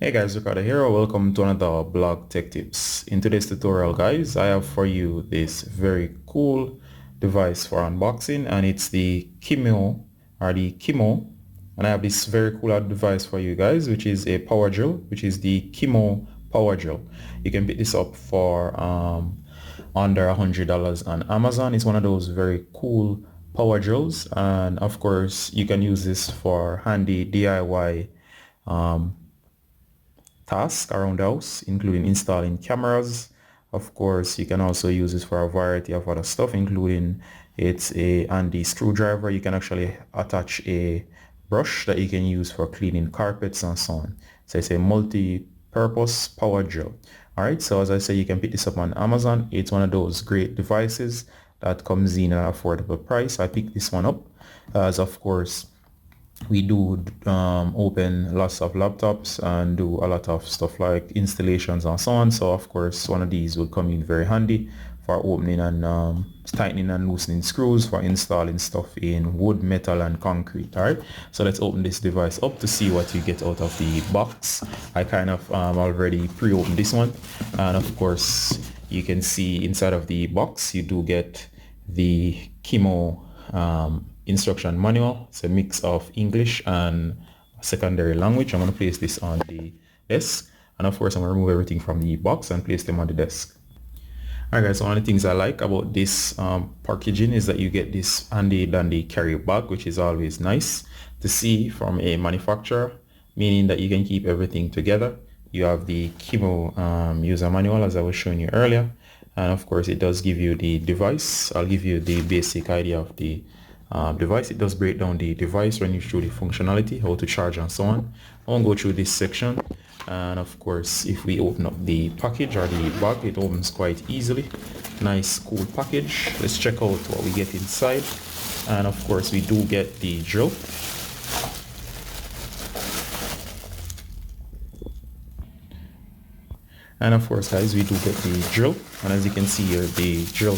Hey guys, Ricardo here. Welcome to another blog tech tips. In today's tutorial, guys, I have for you this very cool device for unboxing, and it's the KIMO and I have this very cool device for you guys, which is a power drill, which is the KIMO power drill. You can pick this up for under $100 on Amazon. It's one of those very cool power drills, and of course you can use this for handy DIY tasks around the house, including installing cameras. Of course, you can also use this for a variety of other stuff, including it's a handy screwdriver. You can actually attach a brush that you can use for cleaning carpets and so on. So it's a multi-purpose power drill. All right, so as I say, you can pick this up on Amazon. It's one of those great devices that comes in at an affordable price. I picked this one up as, of course, we do open lots of laptops and do a lot of stuff like installations and so on. So of course one of these will come in very handy for opening and tightening and loosening screws, for installing stuff in wood, metal and concrete. All right, so let's open this device up to see what you get out of the box. I kind of already pre-opened this one, and of course you can see inside of the box you do get the KIMO instruction manual. It's a mix of English and secondary language. I'm going to place this on the desk, and of course I'm going to remove everything from the box and place them on the desk. Alright guys, so one of the things I like about this packaging is that you get this handy dandy carry bag, which is always nice to see from a manufacturer, meaning that you can keep everything together. You have the KIMO user manual, as I was showing you earlier, and of course it does give you the device. I'll give you the basic idea of the device. It does break down the device, run you through the functionality, how to charge and so on. I won't go through this section. And of course, if we open up the package or the bag, it opens quite easily. Nice cool package. Let's check out what we get inside. And of course we do get the drill. And of course guys, we do get the drill, and as you can see here, the drill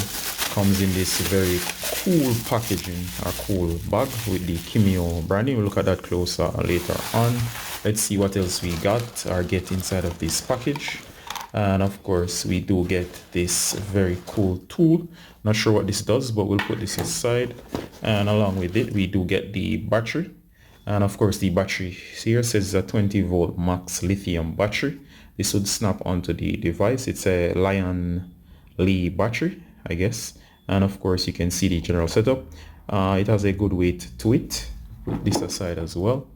comes in this very cool packaging or cool bag with the KIMO branding. We'll look at that closer later on. Let's see what else we got or get inside of this package. And of course we do get this very cool tool. Not sure what this does, but we'll put this aside. And along with it we do get the battery, and of course the battery here says a 20-volt max lithium battery. This would snap onto the device. It's a Lion Li battery, I guess. And of course you can see the general setup. It has a good weight to it. Put this aside as well.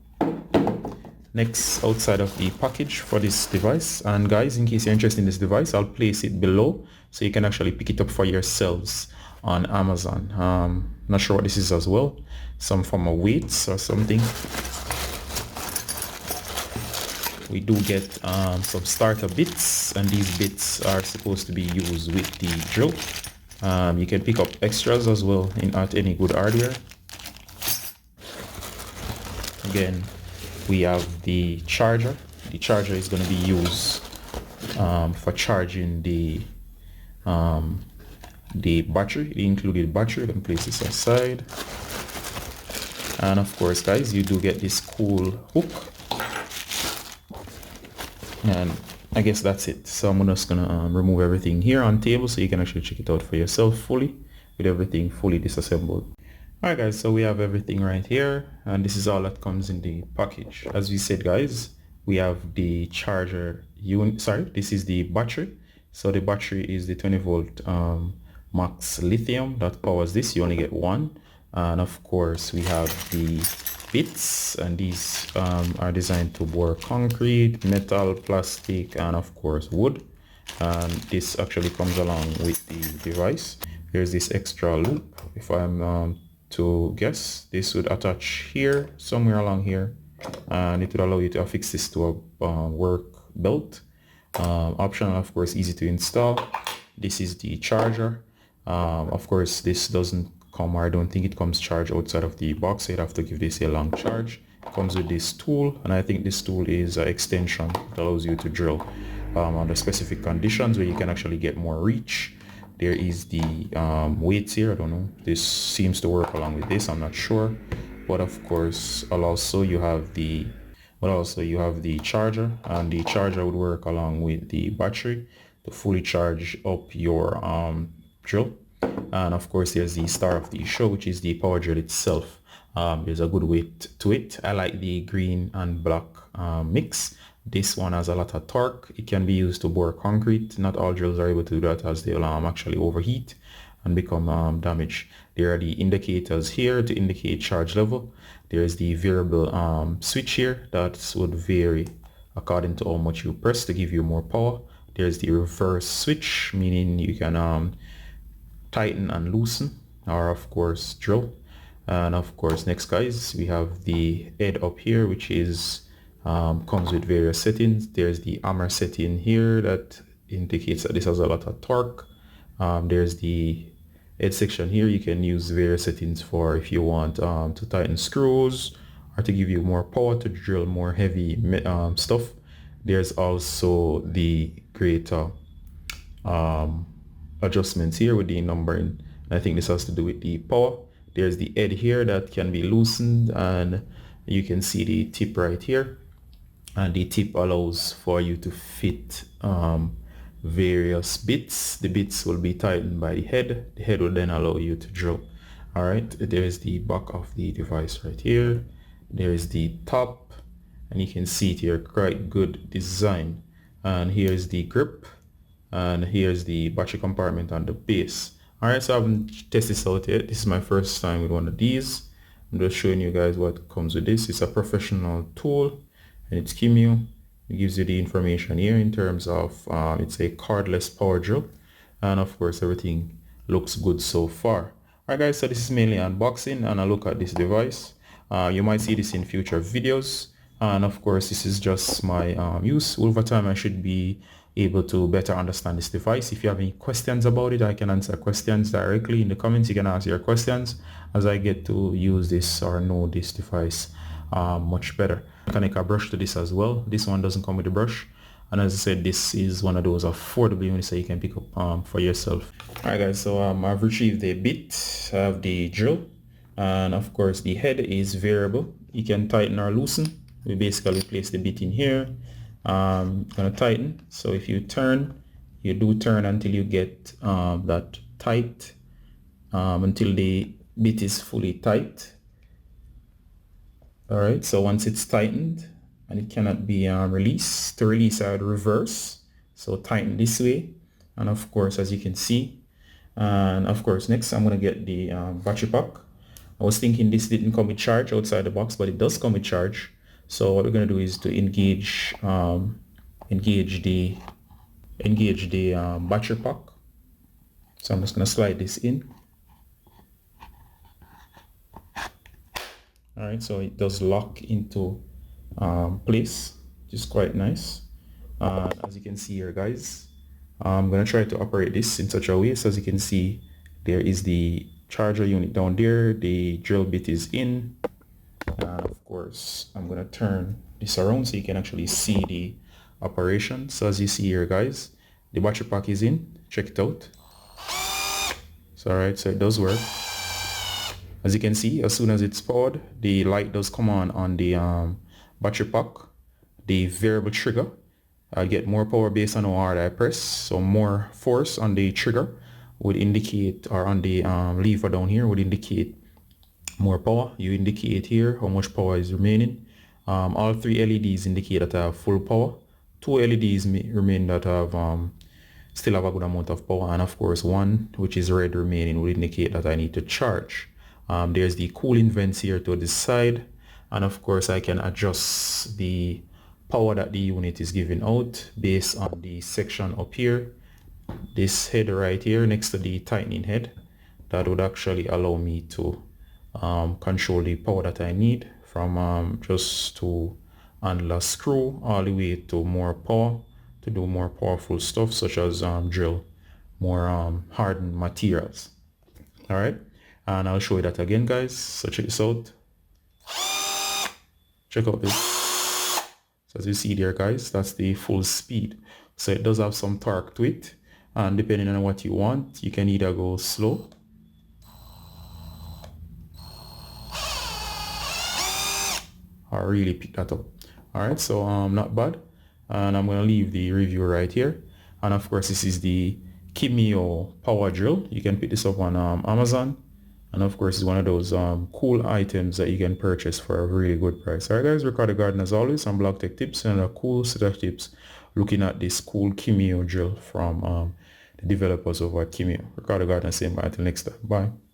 Next, outside of the package for this device, and guys, in case you're interested in this device, I'll place it below so you can actually pick it up for yourselves on Amazon. Not sure what this is as well, some form of weights or something. We do get some starter bits, and these bits are supposed to be used with the drill. You can pick up extras as well at any good hardware. Again, we have the charger. The charger is going to be used for charging the battery, the included battery. You can place this aside. And of course guys, you do get this cool hook, and I guess that's it. So I'm just gonna remove everything here on table so you can actually check it out for yourself fully, with everything fully disassembled. Alright guys, so we have everything right here, and this is all that comes in the package. As we said guys, we have the charger unit. Sorry, this is the battery. So the battery is the 20-volt max lithium that powers this. You only get one. And of course we have the bits, and these are designed to bore concrete, metal, plastic, and of course wood. And this actually comes along with the device. Here's this extra loop. If I'm to guess, this would attach here, somewhere along here, and it would allow you to affix this to a work belt. Optional, of course, easy to install. This is the charger. Of course this doesn't come, or I don't think it comes charged outside of the box, so you'd have to give this a long charge. It comes with this tool, and I think this tool is an extension that allows you to drill under specific conditions where you can actually get more reach. There is the weights here. I don't know, this seems to work along with this, I'm not sure. But of course also you have the but also you have the charger, and the charger would work along with the battery to fully charge up your drill. And of course there's the star of the show, which is the power drill itself. There's a good weight to it. I like the green and black mix. This one has a lot of torque. It can be used to bore concrete. Not all drills are able to do that, as they'll actually overheat and become damaged. There are the indicators here to indicate charge level. There's the variable switch here that would vary according to how much you press to give you more power. There's the reverse switch, meaning you can tighten and loosen, or of course drill. And of course, next guys, we have the head up here, which is comes with various settings. There's the hammer setting here that indicates that this has a lot of torque. There's the head section here. You can use various settings for if you want to tighten screws or to give you more power to drill more heavy stuff. There's also the greater adjustments here with the numbering. I think this has to do with the power. There's the head here that can be loosened, and you can see the tip right here, and the tip allows for you to fit various bits. The bits will be tightened by the head will then allow you to drill. All right, there's the back of the device right here. There's the top, and you can see it here, quite good design. And here's the grip, and here's the battery compartment on the base. All right, so I haven't tested this out yet. This is my first time with one of these. I'm just showing you guys what comes with this. It's a professional tool, and it's KIMO. It gives you the information here in terms of it's a cordless power drill, and of course everything looks good so far. Alright guys, so this is mainly unboxing and a look at this device. You might see this in future videos, and of course this is just my use. Over time I should be able to better understand this device. If you have any questions about it, I can answer questions directly in the comments. You can ask your questions as I get to use this or know this device much better. You can make a brush to this as well. This one doesn't come with a brush, and as I said, this is one of those affordable units that you can pick up for yourself. Alright guys, so I've retrieved the bit. I have the drill, and of course the head is variable. You can tighten or loosen. We basically place the bit in here. Gonna tighten. So if you turn, you do turn until you get that tight, until the bit is fully tight. All right, so once it's tightened and it cannot be released, to release I would reverse, so tighten this way. And of course, as you can see, and of course next I'm gonna get the battery pack. I was thinking this didn't come with charge outside the box, but it does come with charge. So what we're gonna do is to engage the battery pack. So I'm just gonna slide this in. All right, so it does lock into place, which is quite nice. As you can see here guys, I'm gonna try to operate this in such a way. So as you can see, there is the charger unit down there, the drill bit is in, and of course I'm gonna turn this around so you can actually see the operation. So as you see here guys, the battery pack is in. Check it out. So all right, so it does work. As you can see, as soon as it's powered, the light does come on the battery pack. The variable trigger, I get more power based on how hard I press, so more force on the trigger would indicate, or on the lever down here would indicate more power. You indicate here how much power is remaining. All three LEDs indicate that I have full power. Two LEDs remain that have still have a good amount of power, and of course one, which is red remaining, will indicate that I need to charge. There's the cooling vents here to the side, and of course I can adjust the power that the unit is giving out based on the section up here, this head right here next to the tightening head. That would actually allow me to control the power that I need, from just to handle a screw all the way to more power to do more powerful stuff, such as drill more hardened materials. All right, and I'll show you that again guys, so check this out. Check out this. So as you see there guys, that's the full speed. So it does have some torque to it, and depending on what you want, you can either go slow or really pick that up. All right, so not bad. And I'm going to leave the review right here. And of course, this is the KIMO Power Drill. You can pick this up on Amazon. And of course, it's one of those cool items that you can purchase for a really good price. All right, guys, Ricardo Garden as always on Blog Tech Tips, and a cool set of tips looking at this cool KIMO drill from the developers over at KIMO. Ricardo Garden, same bye until next time. Bye.